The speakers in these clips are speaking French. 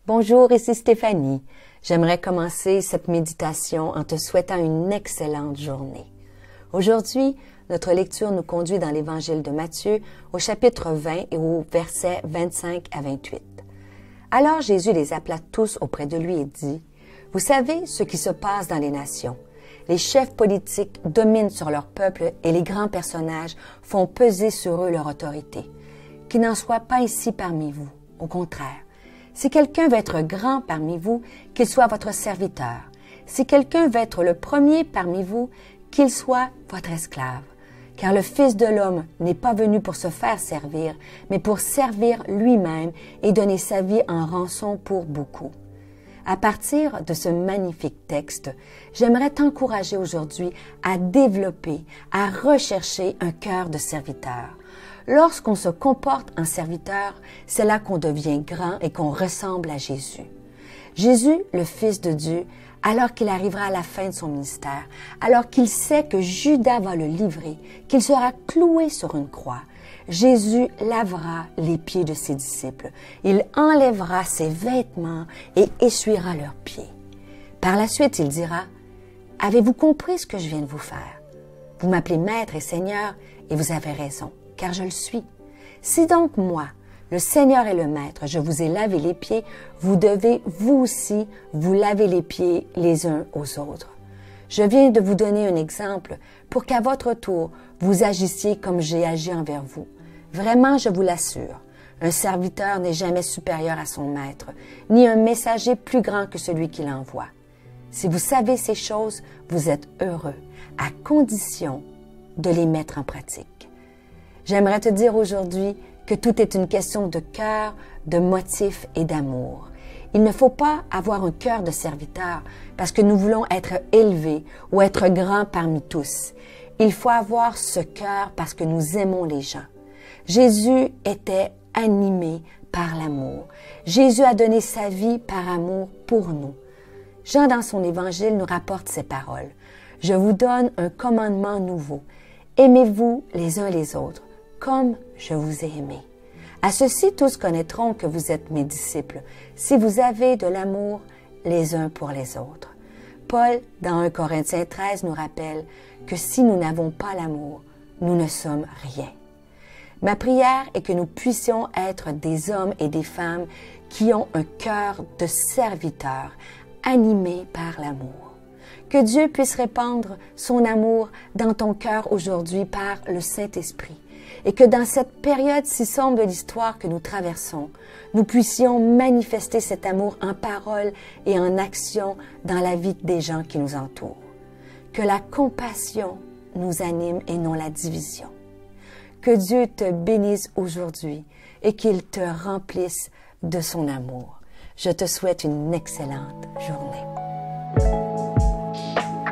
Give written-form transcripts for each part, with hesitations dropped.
Bonjour, ici Stéphanie. J'aimerais commencer cette méditation en te souhaitant une excellente journée. Aujourd'hui, notre lecture nous conduit dans l'Évangile de Matthieu au chapitre 20 et au verset 25 à 28. Alors Jésus les appela tous auprès de lui et dit, « Vous savez ce qui se passe dans les nations. Les chefs politiques dominent sur leur peuple et les grands personnages font peser sur eux leur autorité. Qu'il n'en soit pas ici parmi vous. Au contraire, si quelqu'un veut être grand parmi vous, qu'il soit votre serviteur. Si quelqu'un veut être le premier parmi vous, qu'il soit votre esclave. Car le Fils de l'homme n'est pas venu pour se faire servir, mais pour servir lui-même et donner sa vie en rançon pour beaucoup. » À partir de ce magnifique texte, j'aimerais t'encourager aujourd'hui à développer, à rechercher un cœur de serviteur. Lorsqu'on se comporte en serviteur, c'est là qu'on devient grand et qu'on ressemble à Jésus. Jésus, le Fils de Dieu, alors qu'il arrivera à la fin de son ministère, alors qu'il sait que Judas va le livrer, qu'il sera cloué sur une croix, Jésus lavera les pieds de ses disciples. Il enlèvera ses vêtements et essuiera leurs pieds. Par la suite, il dira, « Avez-vous compris ce que je viens de vous faire? Vous m'appelez Maître et Seigneur, et vous avez raison, car je le suis. Si donc moi, le Seigneur et le Maître, je vous ai lavé les pieds, vous devez, vous aussi, vous laver les pieds les uns aux autres. Je viens de vous donner un exemple pour qu'à votre tour, vous agissiez comme j'ai agi envers vous. Vraiment, je vous l'assure, un serviteur n'est jamais supérieur à son maître, ni un messager plus grand que celui qui l'envoie. Si vous savez ces choses, vous êtes heureux, à condition de les mettre en pratique. » J'aimerais te dire aujourd'hui que tout est une question de cœur, de motif et d'amour. Il ne faut pas avoir un cœur de serviteur parce que nous voulons être élevés ou être grands parmi tous. Il faut avoir ce cœur parce que nous aimons les gens. Jésus était animé par l'amour. Jésus a donné sa vie par amour pour nous. Jean, dans son évangile, nous rapporte ces paroles. « Je vous donne un commandement nouveau. Aimez-vous les uns les autres, comme je vous ai aimé. À ceci, tous connaîtront que vous êtes mes disciples, si vous avez de l'amour les uns pour les autres. » Paul, dans 1 Corinthiens 13, nous rappelle que si nous n'avons pas l'amour, nous ne sommes rien. Ma prière est que nous puissions être des hommes et des femmes qui ont un cœur de serviteurs, animés par l'amour. Que Dieu puisse répandre son amour dans ton cœur aujourd'hui par le Saint-Esprit et que dans cette période si sombre de l'histoire que nous traversons, nous puissions manifester cet amour en parole et en action dans la vie des gens qui nous entourent. Que la compassion nous anime et non la division. Que Dieu te bénisse aujourd'hui et qu'il te remplisse de son amour. Je te souhaite une excellente journée.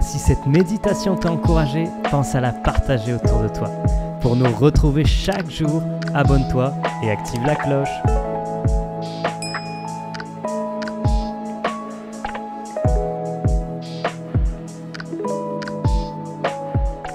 Si cette méditation t'a encouragé, pense à la partager autour de toi. Pour nous retrouver chaque jour, abonne-toi et active la cloche.